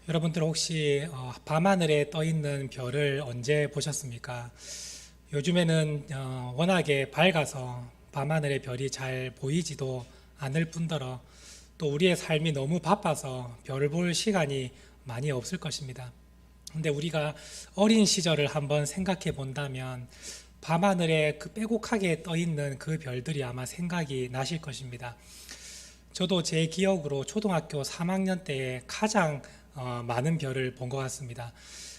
여러분들 혹시 밤하늘에 떠 있는 별을 언제 보셨습니까? 요즘에는 워낙에 밝아서 밤하늘의 별이 잘 보이지도 않을 뿐더러 또 우리의 삶이 너무 바빠서 별을 볼 시간이 많이 없을 것입니다. 근데 우리가 어린 시절을 한번 생각해 본다면 밤하늘에 그 빼곡하게 떠 있는 그 별들이 아마 생각이 나실 것입니다. 저도 제 기억으로 초등학교 3학년 때에 가장 많은 별을 본 것 같습니다.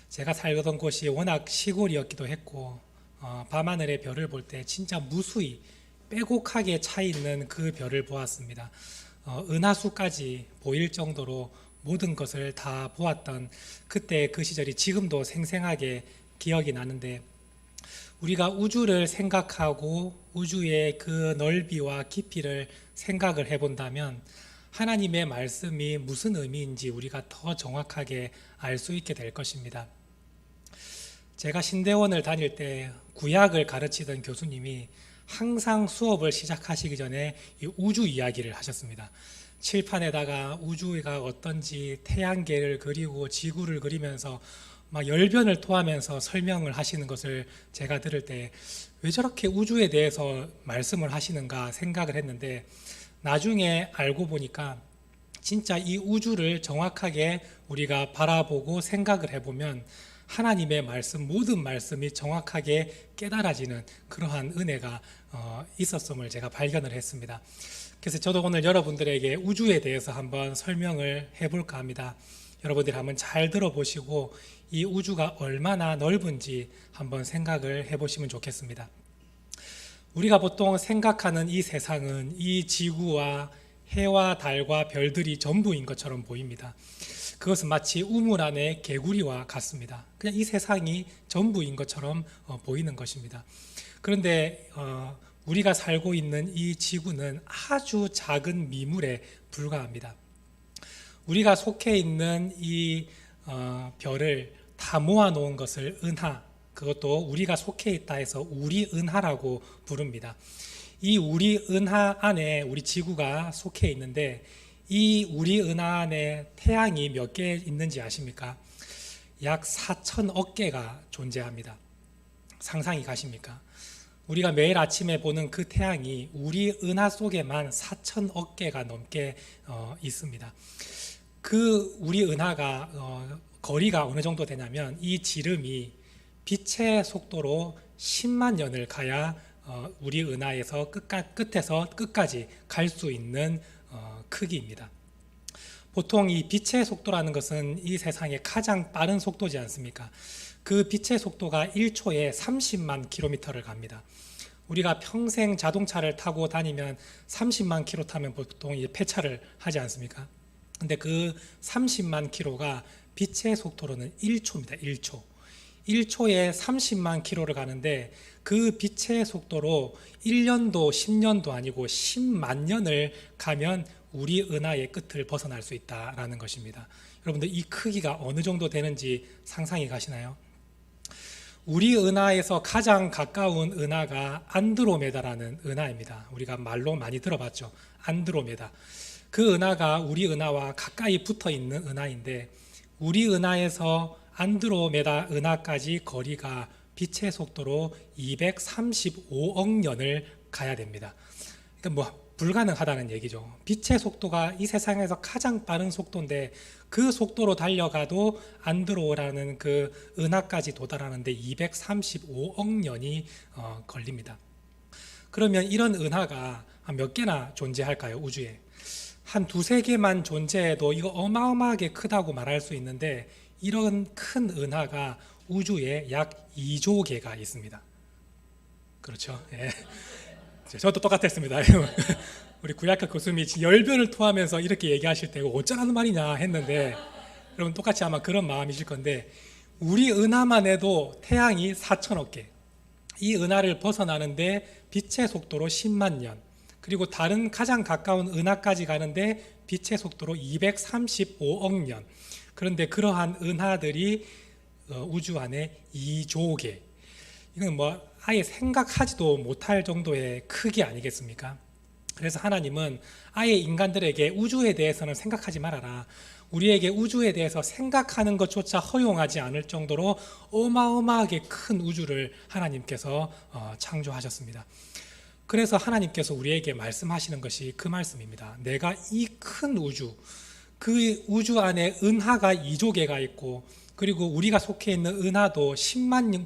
제가 살던 곳이 워낙 시골이었기도 했고 밤하늘의 별을 볼 때 진짜 무수히 빼곡하게 차 있는 그 별을 보았습니다. 은하수까지 보일 정도로 모든 것을 다 보았던 그때 그 시절이 지금도 생생하게 기억이 나는데, 우리가 우주를 생각하고 우주의 그 넓이와 깊이를 생각을 해본다면 하나님의 말씀이 무슨 의미인지 우리가 더 정확하게 알 수 있게 될 것입니다. 제가 신대원을 다닐 때 구약을 가르치던 교수님이 항상 수업을 시작하시기 전에 이 우주 이야기를 하셨습니다. 칠판에다가 우주가 어떤지 태양계를 그리고 지구를 그리면서 막 열변을 토하면서 설명을 하시는 것을 제가 들을 때 왜 저렇게 우주에 대해서 말씀을 하시는가 생각을 했는데, 나중에 알고 보니까 진짜 이 우주를 정확하게 우리가 바라보고 생각을 해보면 하나님의 말씀, 모든 말씀이 정확하게 깨달아지는 그러한 은혜가 있었음을 제가 발견을 했습니다. 그래서 저도 오늘 여러분들에게 우주에 대해서 한번 설명을 해볼까 합니다. 여러분들이 한번 잘 들어보시고 이 우주가 얼마나 넓은지 한번 생각을 해보시면 좋겠습니다. 우리가 보통 생각하는 이 세상은 이 지구와 해와 달과 별들이 전부인 것처럼 보입니다. 그것은 마치 우물 안의 개구리와 같습니다. 그냥 이 세상이 전부인 것처럼 보이는 것입니다. 그런데 우리가 살고 있는 이 지구는 아주 작은 미물에 불과합니다. 우리가 속해 있는 이 별을 다 모아놓은 것을 은하, 그것도 우리가 속해 있다 해서 우리 은하라고 부릅니다. 이 우리 은하 안에 우리 지구가 속해 있는데, 이 우리 은하 안에 태양이 몇 개 있는지 아십니까? 약 4천억 개가 존재합니다. 상상이 가십니까? 우리가 매일 아침에 보는 그 태양이 우리 은하 속에만 4천억 개가 넘게 있습니다. 그 우리 은하가 거리가 어느 정도 되냐면, 이 지름이 빛의 속도로 10만 년을 가야 우리 은하에서 끝에서 끝까지 갈 수 있는 크기입니다. 보통 이 빛의 속도라는 것은 이 세상의 가장 빠른 속도지 않습니까? 그 빛의 속도가 1초에 30만 킬로미터를 갑니다. 우리가 평생 자동차를 타고 다니면 30만 킬로 타면 보통 이제 폐차를 하지 않습니까? 근데 그 30만 킬로가 빛의 속도로는 1초입니다. 1초. 1초에 30만 킬로를 가는데, 그 빛의 속도로 1년도 10년도 아니고 10만 년을 가면 우리 은하의 끝을 벗어날 수 있다라는 것입니다. 여러분들, 이 크기가 어느 정도 되는지 상상이 가시나요? 우리 은하에서 가장 가까운 은하가 안드로메다라는 은하입니다. 우리가 말로 많이 들어봤죠. 안드로메다. 그 은하가 우리 은하와 가까이 붙어 있는 은하인데, 우리 은하에서 안드로메다 은하까지 거리가 빛의 속도로 235억 년을 가야 됩니다. 그러니까 뭐 불가능하다는 얘기죠. 빛의 속도가 이 세상에서 가장 빠른 속도인데, 그 속도로 달려가도 안드로라는 그 은하까지 도달하는데 235억 년이 걸립니다. 그러면 이런 은하가 몇 개나 존재할까요? 우주에 한 두세 개만 존재해도 이거 어마어마하게 크다고 말할 수 있는데, 이런 큰 은하가 우주에 약 2조 개가 있습니다. 그렇죠? 예. 저도 똑같았습니다. 우리 구약학 교수님이 열변을 토하면서 이렇게 얘기하실 때 어쩌라는 말이냐 했는데, 여러분 똑같이 아마 그런 마음이실 건데, 우리 은하만 해도 태양이 4천억 개, 이 은하를 벗어나는데 빛의 속도로 10만 년, 그리고 다른 가장 가까운 은하까지 가는데 빛의 속도로 235억 년. 그런데 그러한 은하들이 우주 안에 2조 개. 이건 뭐 아예 생각하지도 못할 정도의 크기 아니겠습니까? 그래서 하나님은 아예 인간들에게 우주에 대해서는 생각하지 말아라, 우리에게 우주에 대해서 생각하는 것조차 허용하지 않을 정도로 어마어마하게 큰 우주를 하나님께서 창조하셨습니다. 그래서 하나님께서 우리에게 말씀하시는 것이 그 말씀입니다. 내가 이 큰 우주, 그 우주 안에 은하가 2조 개가 있고, 그리고 우리가 속해 있는 은하도 10만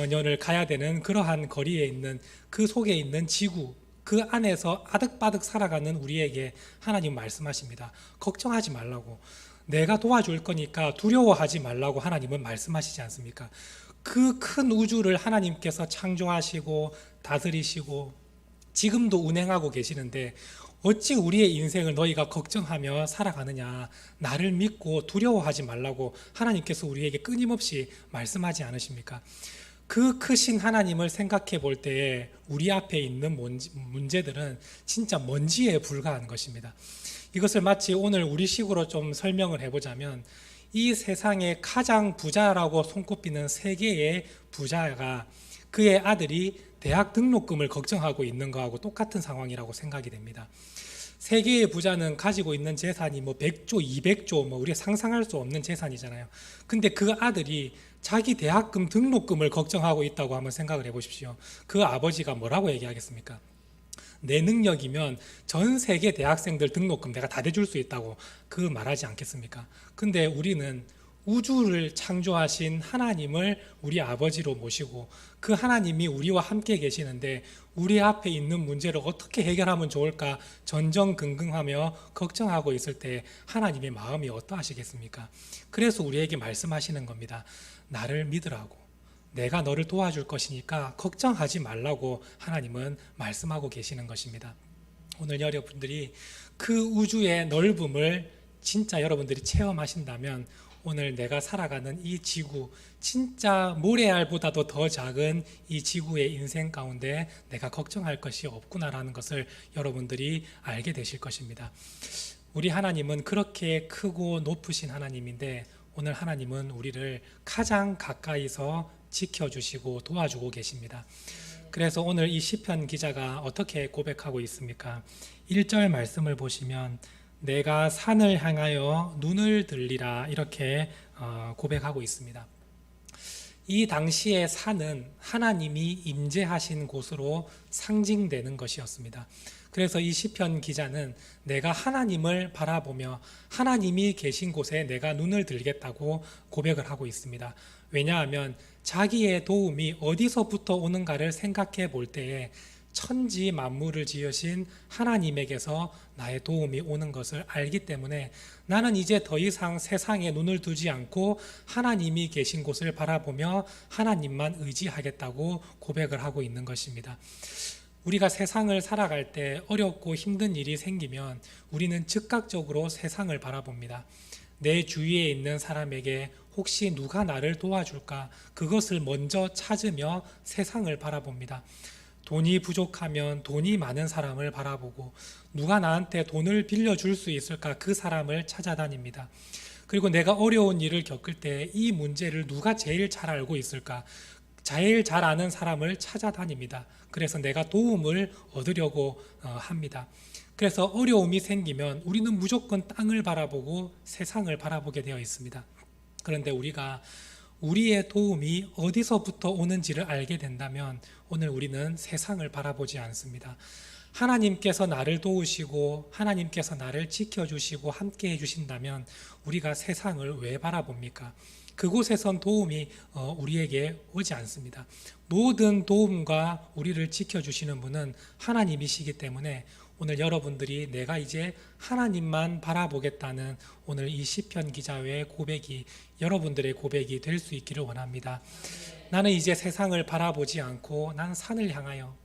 년을 가야 되는 그러한 거리에 있는 그 속에 있는 지구, 그 안에서 아득바득 살아가는 우리에게 하나님 말씀하십니다. 걱정하지 말라고, 내가 도와줄 거니까 두려워하지 말라고 하나님은 말씀하시지 않습니까? 그 큰 우주를 하나님께서 창조하시고 다스리시고 지금도 운행하고 계시는데 어찌 우리의 인생을 너희가 걱정하며 살아가느냐, 나를 믿고 두려워하지 말라고 하나님께서 우리에게 끊임없이 말씀하지 않으십니까? 그 크신 하나님을 생각해 볼 때에 우리 앞에 있는 문제들은 진짜 먼지에 불과한 것입니다. 이것을 마치 오늘 우리식으로 좀 설명을 해보자면, 이 세상의 가장 부자라고 손꼽히는 세계의 부자가 그의 아들이 대학 등록금을 걱정하고 있는 거하고 똑같은 상황이라고 생각이 됩니다. 세계의 부자는 가지고 있는 재산이 100조, 200조, 우리가 상상할 수 없는 재산이잖아요. 근데 그 아들이 자기 대학금 등록금을 걱정하고 있다고 한번 생각을 해보십시오. 그 아버지가 뭐라고 얘기하겠습니까? 내 능력이면 전 세계 대학생들 등록금 내가 다 대줄 수 있다고 그 말하지 않겠습니까? 근데 우리는 우주를 창조하신 하나님을 우리 아버지로 모시고 그 하나님이 우리와 함께 계시는데 우리 앞에 있는 문제를 어떻게 해결하면 좋을까 전전긍긍하며 걱정하고 있을 때 하나님의 마음이 어떠하시겠습니까? 그래서 우리에게 말씀하시는 겁니다. 나를 믿으라고, 내가 너를 도와줄 것이니까 걱정하지 말라고 하나님은 말씀하고 계시는 것입니다. 오늘 여러분들이 그 우주의 넓음을 진짜 여러분들이 체험하신다면 오늘 내가 살아가는 이 지구, 진짜 모래알보다도 더 작은 이 지구의 인생 가운데 내가 걱정할 것이 없구나라는 것을 여러분들이 알게 되실 것입니다. 우리 하나님은 그렇게 크고 높으신 하나님인데 오늘 하나님은 우리를 가장 가까이서 지켜주시고 도와주고 계십니다. 그래서 오늘 이 시편 기자가 어떻게 고백하고 있습니까? 1절 말씀을 보시면 내가 산을 향하여 눈을 들리라 이렇게 고백하고 있습니다. 이 당시의 산은 하나님이 임재하신 곳으로 상징되는 것이었습니다. 그래서 이 시편 기자는 내가 하나님을 바라보며 하나님이 계신 곳에 내가 눈을 들겠다고 고백을 하고 있습니다. 왜냐하면 자기의 도움이 어디서부터 오는가를 생각해 볼 때에 천지 만물을 지으신 하나님에게서 나의 도움이 오는 것을 알기 때문에 나는 이제 더 이상 세상에 눈을 두지 않고 하나님이 계신 곳을 바라보며 하나님만 의지하겠다고 고백을 하고 있는 것입니다. 우리가 세상을 살아갈 때 어렵고 힘든 일이 생기면 우리는 즉각적으로 세상을 바라봅니다. 내 주위에 있는 사람에게 혹시 누가 나를 도와줄까? 그것을 먼저 찾으며 세상을 바라봅니다. 돈이 부족하면 돈이 많은 사람을 바라보고 누가 나한테 돈을 빌려줄 수 있을까? 그 사람을 찾아다닙니다. 그리고 내가 어려운 일을 겪을 때 이 문제를 누가 제일 잘 알고 있을까? 제일 잘 아는 사람을 찾아다닙니다. 그래서 내가 도움을 얻으려고 합니다. 그래서 어려움이 생기면 우리는 무조건 땅을 바라보고 세상을 바라보게 되어 있습니다. 그런데 우리가 우리의 도움이 어디서부터 오는지를 알게 된다면 오늘 우리는 세상을 바라보지 않습니다. 하나님께서 나를 도우시고 하나님께서 나를 지켜주시고 함께 해주신다면 우리가 세상을 왜 바라봅니까? 그곳에선 도움이 우리에게 오지 않습니다. 모든 도움과 우리를 지켜주시는 분은 하나님이시기 때문에 오늘 여러분들이 내가 이제 하나님만 바라보겠다는 오늘 이 시편 기자의 고백이 여러분들의 고백이 될 수 있기를 원합니다. 나는 이제 세상을 바라보지 않고 난 산을 향하여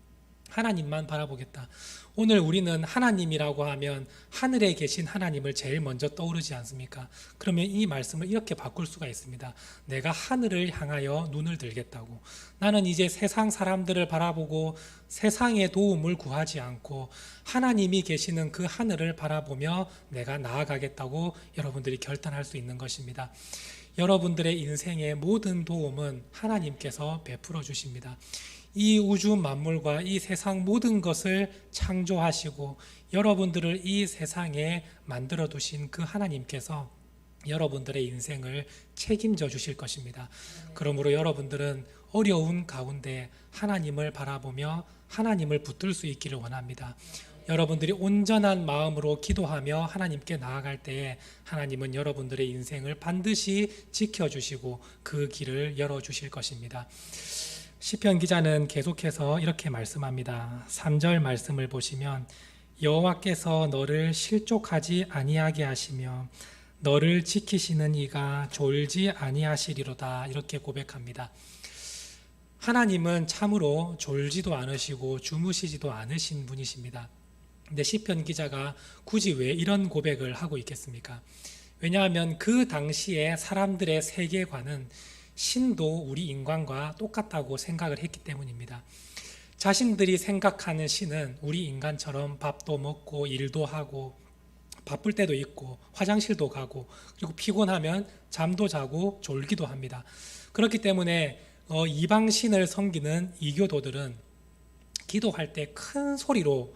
하나님만 바라보겠다. 오늘 우리는 하나님이라고 하면 하늘에 계신 하나님을 제일 먼저 떠오르지 않습니까? 그러면 이 말씀을 이렇게 바꿀 수가 있습니다. 내가 하늘을 향하여 눈을 들겠다고. 나는 이제 세상 사람들을 바라보고 세상의 도움을 구하지 않고 하나님이 계시는 그 하늘을 바라보며 내가 나아가겠다고 여러분들이 결단할 수 있는 것입니다. 여러분들의 인생의 모든 도움은 하나님께서 베풀어 주십니다. 이 우주 만물과 이 세상 모든 것을 창조하시고 여러분들을 이 세상에 만들어 두신 그 하나님께서 여러분들의 인생을 책임져 주실 것입니다. 그러므로 여러분들은 어려운 가운데 하나님을 바라보며 하나님을 붙들 수 있기를 원합니다. 여러분들이 온전한 마음으로 기도하며 하나님께 나아갈 때에 하나님은 여러분들의 인생을 반드시 지켜주시고 그 길을 열어주실 것입니다. 시편 기자는 계속해서 이렇게 말씀합니다. 3절 말씀을 보시면 여호와께서 너를 실족하지 아니하게 하시며 너를 지키시는 이가 졸지 아니하시리로다, 이렇게 고백합니다. 하나님은 참으로 졸지도 않으시고 주무시지도 않으신 분이십니다. 근데 시편 기자가 굳이 왜 이런 고백을 하고 있겠습니까? 왜냐하면 그 당시에 사람들의 세계관은 신도 우리 인간과 똑같다고 생각을 했기 때문입니다. 자신들이 생각하는 신은 우리 인간처럼 밥도 먹고 일도 하고 바쁠 때도 있고 화장실도 가고 그리고 피곤하면 잠도 자고 졸기도 합니다. 그렇기 때문에 이방 신을 섬기는 이교도들은 기도할 때 큰 소리로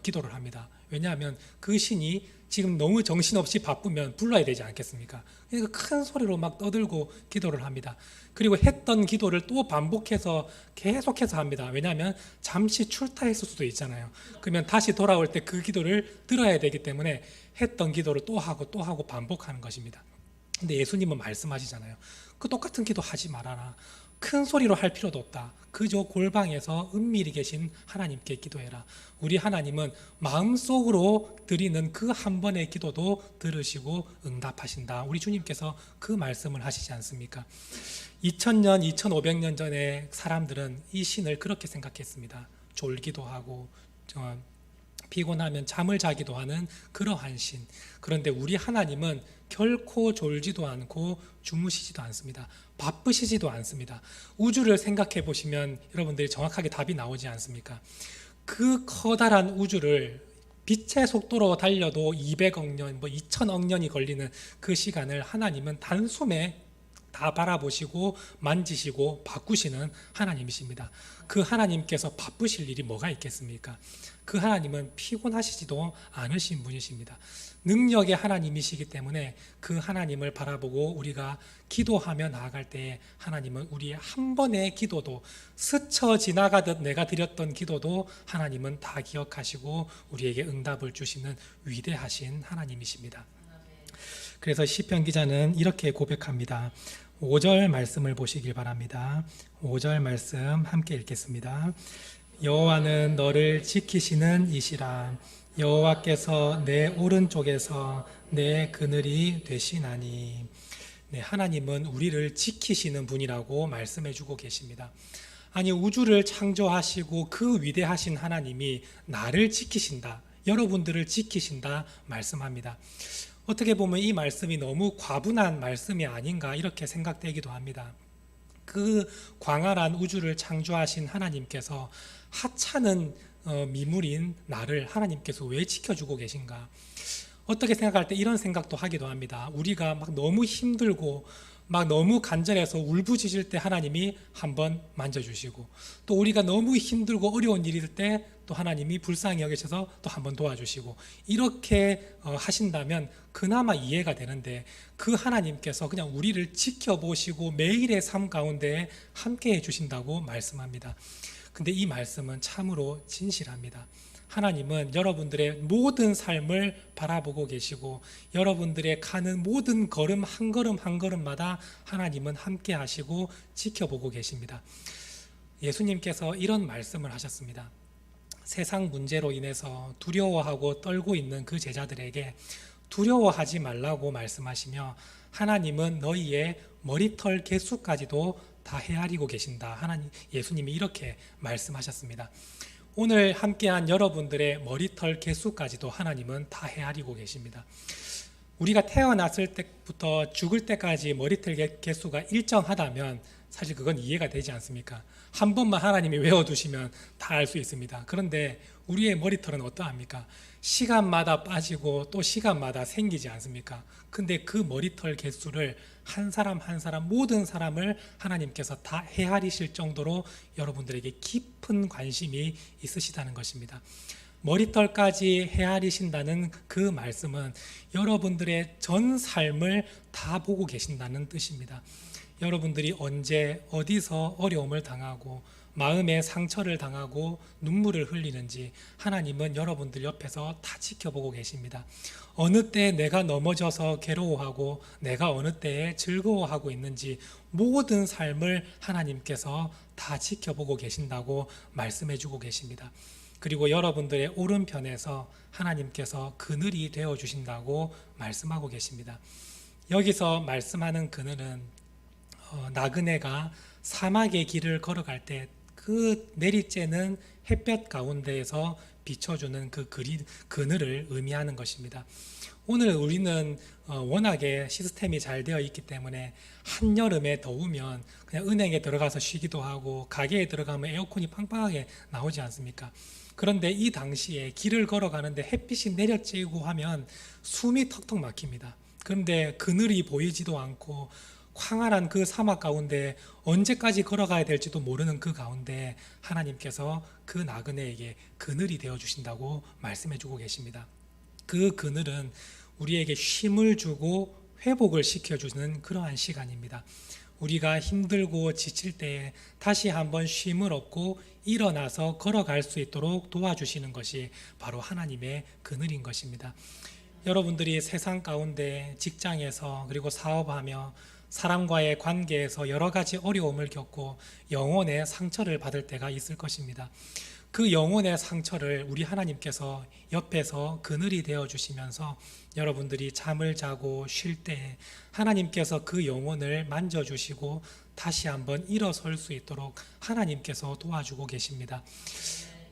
기도를 합니다. 왜냐하면 그 신이 지금 너무 정신없이 바쁘면 불러야 되지 않겠습니까? 그러니까 큰 소리로 막 떠들고 기도를 합니다. 그리고 했던 기도를 또 반복해서 계속해서 합니다. 왜냐하면 잠시 출타했을 수도 있잖아요. 그러면 다시 돌아올 때 그 기도를 들어야 되기 때문에 했던 기도를 또 하고 반복하는 것입니다. 근데 예수님은 말씀하시잖아요. 그 똑같은 기도 하지 말아라. 큰 소리로 할 필요도 없다. 그저 골방에서 은밀히 계신 하나님께 기도해라. 우리 하나님은 마음속으로 드리는 그 한 번의 기도도 들으시고 응답하신다. 우리 주님께서 그 말씀을 하시지 않습니까? 2000년, 2500년 전에 사람들은 이 신을 그렇게 생각했습니다. 졸기도 하고 피곤하면 잠을 자기도 하는 그러한 신. 그런데 우리 하나님은 결코 졸지도 않고 주무시지도 않습니다. 바쁘시지도 않습니다. 우주를 생각해 보시면 여러분들이 정확하게 답이 나오지 않습니까? 그 커다란 우주를 빛의 속도로 달려도 200억 년, 2000억 년이 걸리는 그 시간을 하나님은 단숨에 다 바라보시고 만지시고 바꾸시는 하나님이십니다. 그 하나님께서 바쁘실 일이 뭐가 있겠습니까? 그 하나님은 피곤하시지도 않으신 분이십니다. 능력의 하나님이시기 때문에 그 하나님을 바라보고 우리가 기도하며 나아갈 때 하나님은 우리의 한 번의 기도도 스쳐 지나가듯 내가 드렸던 기도도 하나님은 다 기억하시고 우리에게 응답을 주시는 위대하신 하나님이십니다. 그래서 시편 기자는 이렇게 고백합니다. 5절 말씀을 보시길 바랍니다. 5절 말씀 함께 읽겠습니다. 여호와는 너를 지키시는 이시라. 여호와께서 내 오른쪽에서 내 그늘이 되시나니. 네, 하나님은 우리를 지키시는 분이라고 말씀해 주고 계십니다. 아니, 우주를 창조하시고 그 위대하신 하나님이 나를 지키신다, 여러분들을 지키신다 말씀합니다. 어떻게 보면 이 말씀이 너무 과분한 말씀이 아닌가 이렇게 생각되기도 합니다. 그 광활한 우주를 창조하신 하나님께서 하찮은 미물인 나를 하나님께서 왜 지켜주고 계신가? 어떻게 생각할 때 이런 생각도 하기도 합니다. 우리가 막 너무 힘들고 막 너무 간절해서 울부짖을 때 하나님이 한번 만져주시고, 또 우리가 너무 힘들고 어려운 일일 때 또 하나님이 불쌍히 여기셔서 또 한번 도와주시고, 이렇게 하신다면 그나마 이해가 되는데, 그 하나님께서 그냥 우리를 지켜보시고 매일의 삶 가운데 함께 해주신다고 말씀합니다. 근데 이 말씀은 참으로 진실합니다. 하나님은 여러분들의 모든 삶을 바라보고 계시고 여러분들의 가는 모든 걸음 한 걸음 한 걸음마다 하나님은 함께 하시고 지켜보고 계십니다. 예수님께서 이런 말씀을 하셨습니다. 세상 문제로 인해서 두려워하고 떨고 있는 그 제자들에게 두려워하지 말라고 말씀하시며, 하나님은 너희의 머리털 개수까지도 다 헤아리고 계신다. 예수님이 이렇게 말씀하셨습니다. 오늘 함께한 여러분들의 머리털 개수까지도 하나님은 다 헤아리고 계십니다. 우리가 태어났을 때부터 죽을 때까지 머리털 개수가 일정하다면 사실 그건 이해가 되지 않습니까? 한 번만 하나님이 외워두시면 다 알 수 있습니다. 그런데 우리의 머리털은 어떠합니까? 시간마다 빠지고 또 시간마다 생기지 않습니까? 근데 그 머리털 개수를 한 사람 한 사람 모든 사람을 하나님께서 다 헤아리실 정도로 여러분들에게 깊은 관심이 있으시다는 것입니다. 머리털까지 헤아리신다는 그 말씀은 여러분들의 전 삶을 다 보고 계신다는 뜻입니다. 여러분들이 언제 어디서 어려움을 당하고 마음의 상처를 당하고 눈물을 흘리는지 하나님은 여러분들 옆에서 다 지켜보고 계십니다. 어느 때 내가 넘어져서 괴로워하고 내가 어느 때에 즐거워하고 있는지 모든 삶을 하나님께서 다 지켜보고 계신다고 말씀해 주고 계십니다. 그리고 여러분들의 오른편에서 하나님께서 그늘이 되어 주신다고 말씀하고 계십니다. 여기서 말씀하는 그늘은 나그네가 사막의 길을 걸어갈 때 그 내리쬐는 햇볕 가운데에서 비춰주는 그 그늘을 의미하는 것입니다. 오늘 우리는 워낙에 시스템이 잘 되어 있기 때문에 한여름에 더우면 그냥 은행에 들어가서 쉬기도 하고 가게에 들어가면 에어컨이 빵빵하게 나오지 않습니까? 그런데 이 당시에 길을 걸어가는데 햇빛이 내려쬐고 하면 숨이 턱턱 막힙니다. 그런데 그늘이 보이지도 않고 황활한 그 사막 가운데 언제까지 걸어가야 될지도 모르는 그 가운데 하나님께서 그 나그네에게 그늘이 되어 주신다고 말씀해 주고 계십니다. 그 그늘은 우리에게 쉼을 주고 회복을 시켜주는 그러한 시간입니다. 우리가 힘들고 지칠 때에 다시 한번 쉼을 얻고 일어나서 걸어갈 수 있도록 도와주시는 것이 바로 하나님의 그늘인 것입니다. 여러분들이 세상 가운데 직장에서 그리고 사업하며 사람과의 관계에서 여러 가지 어려움을 겪고 영혼의 상처를 받을 때가 있을 것입니다. 그 영혼의 상처를 우리 하나님께서 옆에서 그늘이 되어 주시면서 여러분들이 잠을 자고 쉴 때 하나님께서 그 영혼을 만져주시고 다시 한번 일어설 수 있도록 하나님께서 도와주고 계십니다.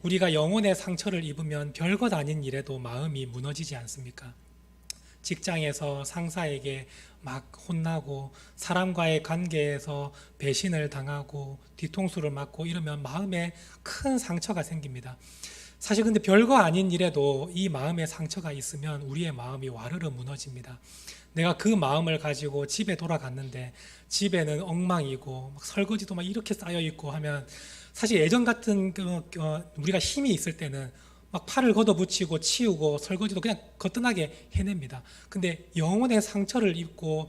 우리가 영혼의 상처를 입으면 별것 아닌 일에도 마음이 무너지지 않습니까? 직장에서 상사에게 막 혼나고 사람과의 관계에서 배신을 당하고 뒤통수를 맞고 이러면 마음에 큰 상처가 생깁니다. 사실 근데 별거 아닌 일에도 이 마음의 상처가 있으면 우리의 마음이 와르르 무너집니다. 내가 그 마음을 가지고 집에 돌아갔는데 집에는 엉망이고 막 설거지도 막 이렇게 쌓여 있고 하면 사실 예전 같은 우리가 힘이 있을 때는 막 팔을 걷어붙이고 치우고 설거지도 그냥 거뜬하게 해냅니다. 근데 영혼의 상처를 입고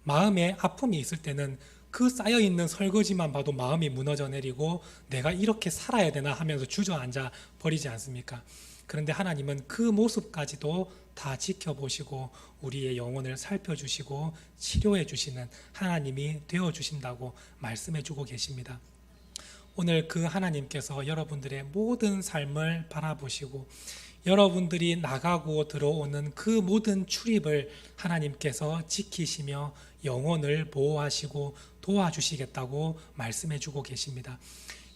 마음에 아픔이 있을 때는 그 쌓여있는 설거지만 봐도 마음이 무너져 내리고 내가 이렇게 살아야 되나 하면서 주저앉아 버리지 않습니까? 그런데 하나님은 그 모습까지도 다 지켜보시고 우리의 영혼을 살펴주시고 치료해 주시는 하나님이 되어주신다고 말씀해 주고 계십니다. 오늘 그 하나님께서 여러분들의 모든 삶을 바라보시고 여러분들이 나가고 들어오는 그 모든 출입을 하나님께서 지키시며 영혼을 보호하시고 도와주시겠다고 말씀해 주고 계십니다.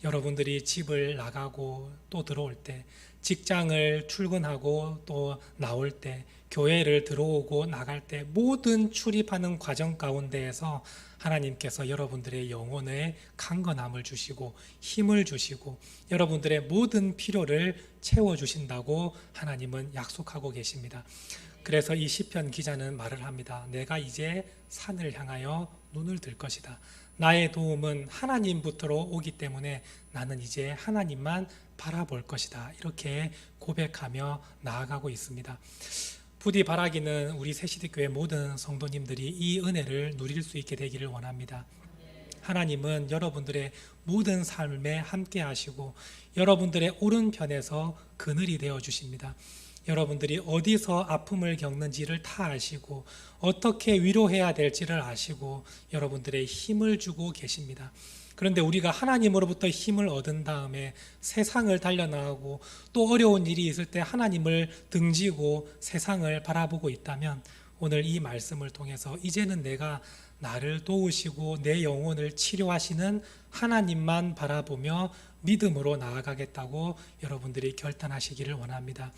여러분들이 집을 나가고 또 들어올 때, 직장을 출근하고 또 나올 때, 교회를 들어오고 나갈 때 모든 출입하는 과정 가운데에서 하나님께서 여러분들의 영혼에 강건함을 주시고 힘을 주시고 여러분들의 모든 필요를 채워주신다고 하나님은 약속하고 계십니다. 그래서 이 시편 기자는 말을 합니다. 내가 이제 산을 향하여 눈을 들 것이다. 나의 도움은 하나님부터로 오기 때문에 나는 이제 하나님만 바라볼 것이다. 이렇게 고백하며 나아가고 있습니다. 부디 바라기는 우리 새시대교회 모든 성도님들이 이 은혜를 누릴 수 있게 되기를 원합니다. 하나님은 여러분들의 모든 삶에 함께 하시고 여러분들의 오른편에서 그늘이 되어 주십니다. 여러분들이 어디서 아픔을 겪는지를 다 아시고 어떻게 위로해야 될지를 아시고 여러분들의 힘을 주고 계십니다. 그런데 우리가 하나님으로부터 힘을 얻은 다음에 세상을 달려나가고 또 어려운 일이 있을 때 하나님을 등지고 세상을 바라보고 있다면 오늘 이 말씀을 통해서 이제는 내가 나를 도우시고 내 영혼을 치료하시는 하나님만 바라보며 믿음으로 나아가겠다고 여러분들이 결단하시기를 원합니다.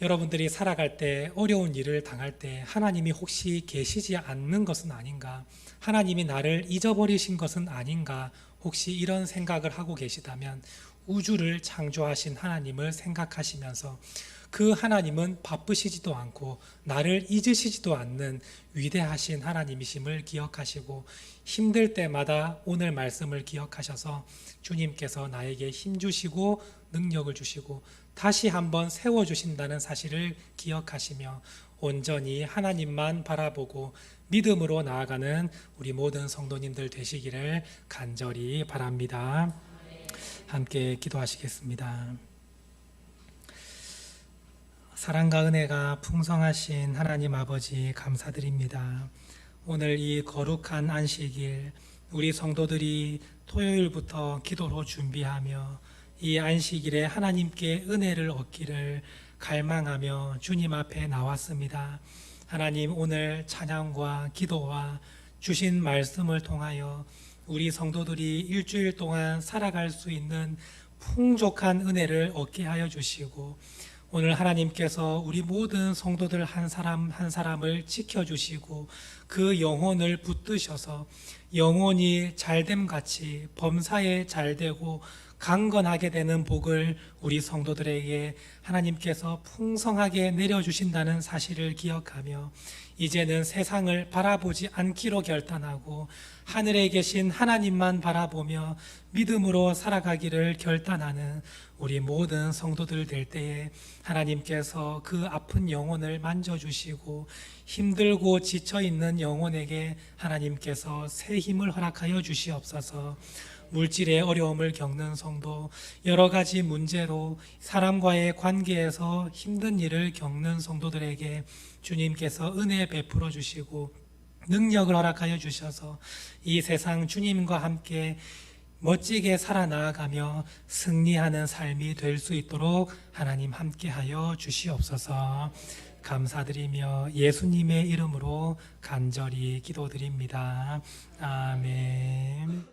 여러분들이 살아갈 때 어려운 일을 당할 때 하나님이 혹시 계시지 않는 것은 아닌가? 하나님이 나를 잊어버리신 것은 아닌가? 혹시 이런 생각을 하고 계시다면 우주를 창조하신 하나님을 생각하시면서 그 하나님은 바쁘시지도 않고 나를 잊으시지도 않는 위대하신 하나님이심을 기억하시고 힘들 때마다 오늘 말씀을 기억하셔서 주님께서 나에게 힘 주시고 능력을 주시고 다시 한번 세워주신다는 사실을 기억하시며 온전히 하나님만 바라보고 믿음으로 나아가는 우리 모든 성도님들 되시기를 간절히 바랍니다. 함께 기도하시겠습니다. 사랑과 은혜가 풍성하신 하나님 아버지 감사드립니다. 오늘 이 거룩한 안식일 우리 성도들이 토요일부터 기도로 준비하며 이 안식일에 하나님께 은혜를 얻기를 갈망하며 주님 앞에 나왔습니다. 하나님, 오늘 찬양과 기도와 주신 말씀을 통하여 우리 성도들이 일주일 동안 살아갈 수 있는 풍족한 은혜를 얻게 하여 주시고 오늘 하나님께서 우리 모든 성도들 한 사람 한 사람을 지켜주시고 그 영혼을 붙드셔서 영혼이 잘됨같이 범사에 잘되고 강건하게 되는 복을 우리 성도들에게 하나님께서 풍성하게 내려주신다는 사실을 기억하며 이제는 세상을 바라보지 않기로 결단하고 하늘에 계신 하나님만 바라보며 믿음으로 살아가기를 결단하는 우리 모든 성도들 될 때에 하나님께서 그 아픈 영혼을 만져주시고 힘들고 지쳐있는 영혼에게 하나님께서 새 힘을 허락하여 주시옵소서. 물질의 어려움을 겪는 성도, 여러 가지 문제로 사람과의 관계에서 힘든 일을 겪는 성도들에게 주님께서 은혜 베풀어 주시고 능력을 허락하여 주셔서 이 세상 주님과 함께 멋지게 살아나가며 승리하는 삶이 될 수 있도록 하나님 함께하여 주시옵소서. 감사드리며 예수님의 이름으로 간절히 기도드립니다. 아멘.